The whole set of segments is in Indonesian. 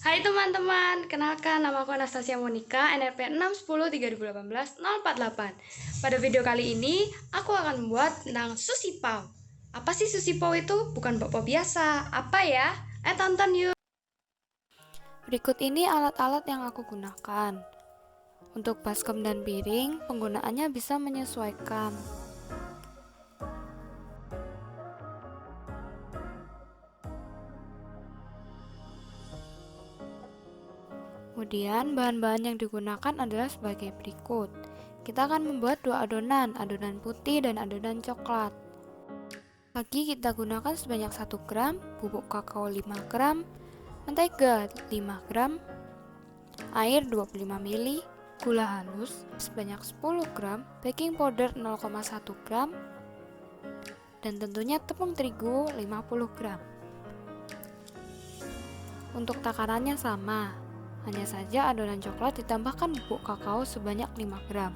Hai teman-teman, kenalkan nama aku Anastasia Monica, NRP 610-2018-048. Pada video kali ini, aku akan membuat tentang sushi pau. Apa sih sushi pau itu? Bukan bakpao biasa. Apa ya? Tonton yuk. Berikut ini alat-alat yang aku gunakan. Untuk baskom dan piring, penggunaannya bisa menyesuaikan. Kemudian, bahan-bahan yang digunakan adalah sebagai berikut. Kita akan membuat dua adonan putih dan adonan coklat. Lagi kita gunakan sebanyak 1 gram, bubuk kakao 5 gram, mentega 5 gram, air 25 ml, gula halus sebanyak 10 gram, baking powder 0,1 gram, dan tentunya tepung terigu 50 gram. Untuk takarannya sama, hanya saja adonan coklat ditambahkan bubuk kakao sebanyak 5 gram.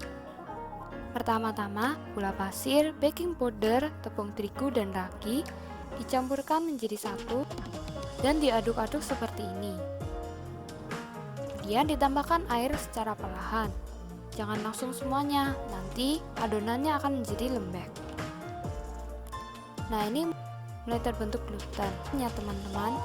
Pertama-tama, gula pasir, baking powder, tepung terigu, dan ragi dicampurkan menjadi satu dan diaduk-aduk seperti ini. Kemudian ditambahkan air secara perlahan. Jangan langsung semuanya, nanti adonannya akan menjadi lembek. Nah, ini mulai terbentuk gluten ya teman-teman.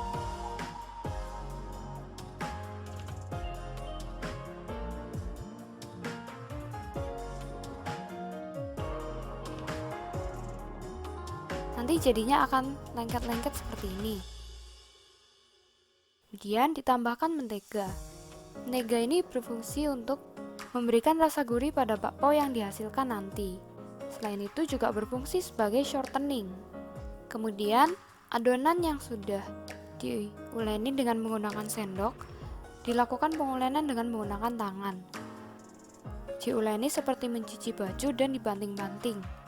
Nanti jadinya akan lengket-lengket seperti ini. Kemudian ditambahkan mentega. Mentega ini berfungsi untuk memberikan rasa gurih pada bakpao yang dihasilkan nanti. Selain itu juga berfungsi sebagai shortening. Kemudian adonan yang sudah diuleni dengan menggunakan sendok, dilakukan pengulenan dengan menggunakan tangan. Diuleni seperti mencuci baju dan dibanting-banting,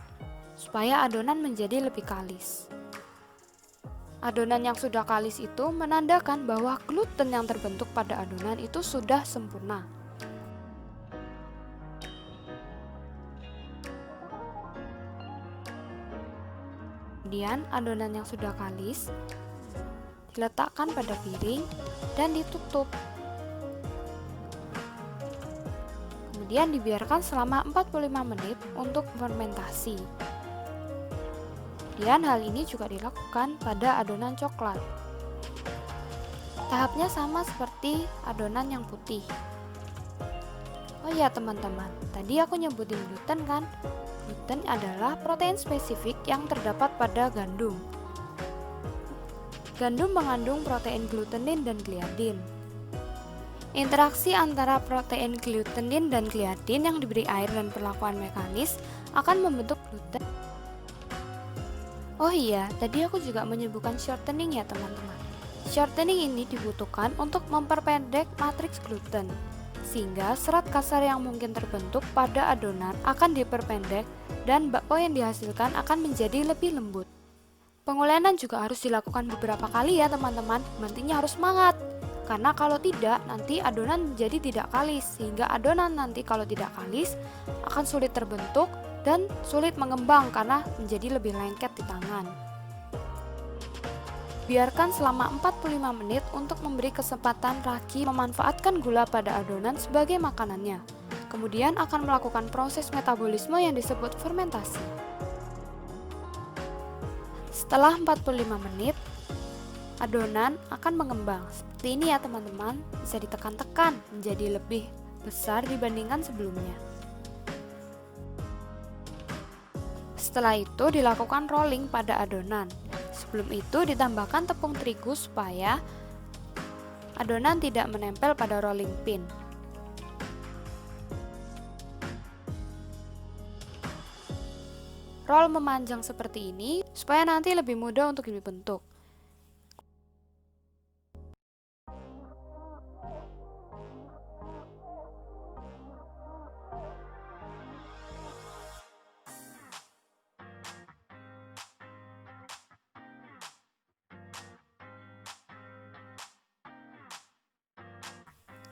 supaya adonan menjadi lebih kalis. Adonan yang sudah kalis itu menandakan bahwa gluten yang terbentuk pada adonan itu sudah sempurna. Kemudian adonan yang sudah kalis diletakkan pada piring dan ditutup. Kemudian dibiarkan selama 45 menit untuk fermentasi. Kemudian hal ini juga dilakukan pada adonan coklat. Tahapnya sama seperti adonan yang putih. Oh ya teman-teman, tadi aku nyebutin gluten kan? Gluten adalah protein spesifik yang terdapat pada gandum. Gandum mengandung protein glutenin dan gliadin. Interaksi antara protein glutenin dan gliadin yang diberi air dan perlakuan mekanis akan membentuk gluten. Oh iya, tadi aku juga menyebutkan shortening ya teman-teman. Shortening ini dibutuhkan untuk memperpendek matriks gluten, sehingga serat kasar yang mungkin terbentuk pada adonan akan diperpendek dan bakpao yang dihasilkan akan menjadi lebih lembut. Pengulenan juga harus dilakukan beberapa kali ya teman-teman, nantinya harus semangat. Karena kalau tidak, nanti adonan menjadi tidak kalis, sehingga adonan nanti kalau tidak kalis akan sulit terbentuk dan sulit mengembang karena menjadi lebih lengket di tangan. Biarkan selama 45 menit untuk memberi kesempatan ragi memanfaatkan gula pada adonan sebagai makanannya. Kemudian akan melakukan proses metabolisme yang disebut fermentasi. Setelah 45 menit, adonan akan mengembang. Seperti ini ya teman-teman, bisa ditekan-tekan menjadi lebih besar dibandingkan sebelumnya. Setelah itu dilakukan rolling pada adonan. Sebelum itu ditambahkan tepung terigu supaya adonan tidak menempel pada rolling pin. Roll memanjang seperti ini supaya nanti lebih mudah untuk dibentuk.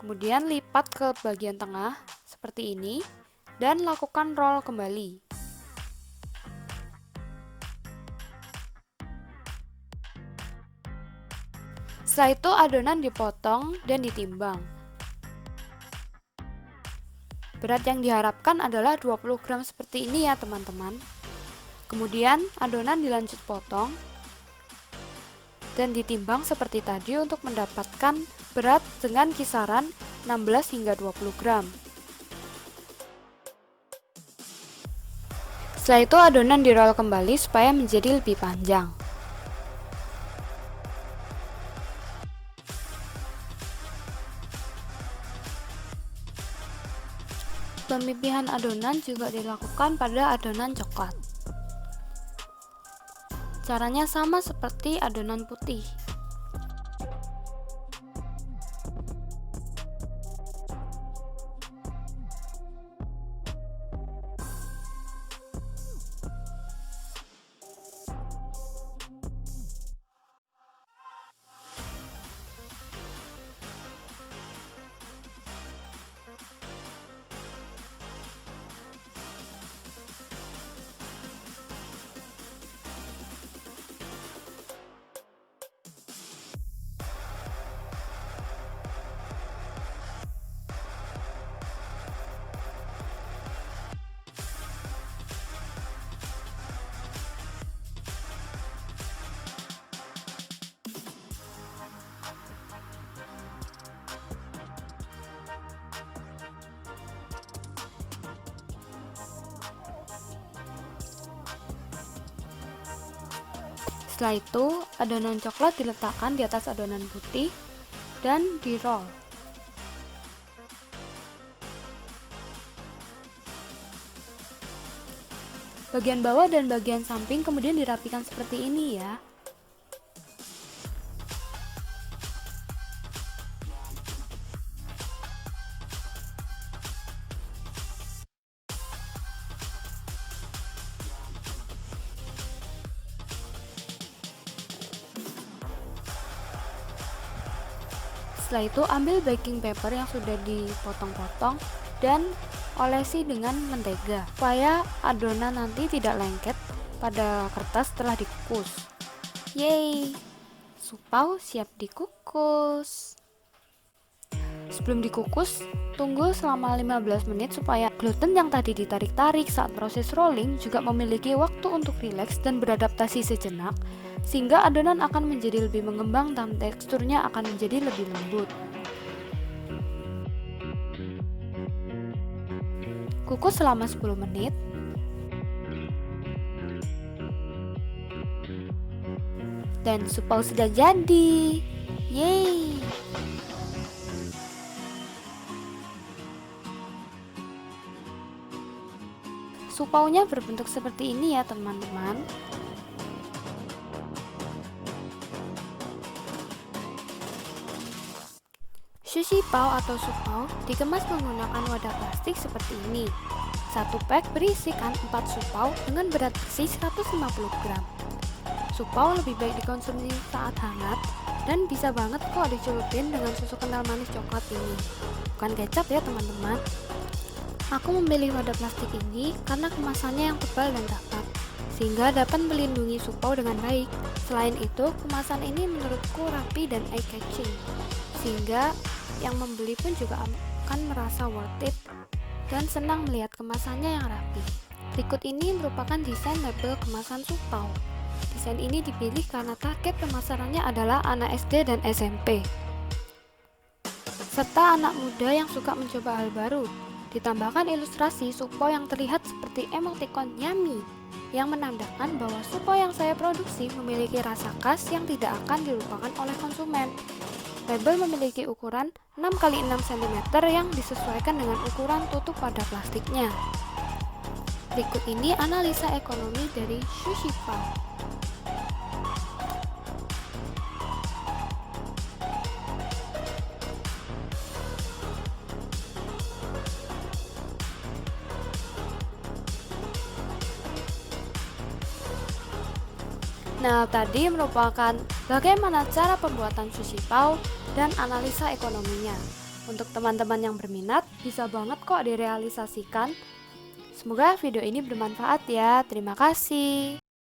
Kemudian lipat ke bagian tengah seperti ini dan lakukan roll kembali. Setelah itu adonan dipotong dan ditimbang. Berat yang diharapkan adalah 20 gram seperti ini ya teman-teman. Kemudian adonan dilanjut potong dan ditimbang seperti tadi untuk mendapatkan berat dengan kisaran 16 hingga 20 gram. Setelah itu adonan dirol kembali supaya menjadi lebih panjang. Pemipihan adonan juga dilakukan pada adonan coklat. Caranya sama seperti adonan putih. Setelah itu, adonan coklat diletakkan di atas adonan putih dan di-roll. Bagian bawah dan bagian samping kemudian dirapikan seperti ini ya. Setelah itu ambil baking paper yang sudah dipotong-potong dan olesi dengan mentega supaya adonan nanti tidak lengket pada kertas setelah dikukus. Yeay, supau siap dikukus. Sebelum dikukus, tunggu selama 15 menit supaya gluten yang tadi ditarik-tarik saat proses rolling juga memiliki waktu untuk rileks dan beradaptasi sejenak, sehingga adonan akan menjadi lebih mengembang dan teksturnya akan menjadi lebih lembut. Kukus selama 10 menit. Dan supau sudah jadi. Yeay! Supaunya berbentuk seperti ini ya teman-teman. Sushi pao atau supau dikemas menggunakan wadah plastik seperti ini. Satu pack berisikan 4 supau dengan berat bersih 150 gram. Supau lebih baik dikonsumsi saat hangat dan bisa banget kok dicelupin dengan susu kental manis coklat ini. Bukan kecap ya teman-teman. Aku memilih wadah plastik ini karena kemasannya yang tebal dan rapat, sehingga dapat melindungi supau dengan baik. Selain itu, kemasan ini menurutku rapi dan eye-catching, sehingga yang membeli pun juga akan merasa worth it dan senang melihat kemasannya yang rapi. Berikut ini merupakan desain label kemasan supau. Desain ini dipilih karena target pemasarannya adalah anak SD dan SMP, serta anak muda yang suka mencoba hal baru. Ditambahkan ilustrasi supau yang terlihat seperti emoticon yummy, yang menandakan bahwa supau yang saya produksi memiliki rasa khas yang tidak akan dilupakan oleh konsumen. Label memiliki ukuran 6x6 cm yang disesuaikan dengan ukuran tutup pada plastiknya. Berikut ini analisa ekonomi dari Sushi Pao. Nah, tadi merupakan bagaimana cara pembuatan sushi pao dan analisa ekonominya. Untuk teman-teman yang berminat, bisa banget kok direalisasikan. Semoga video ini bermanfaat ya. Terima kasih.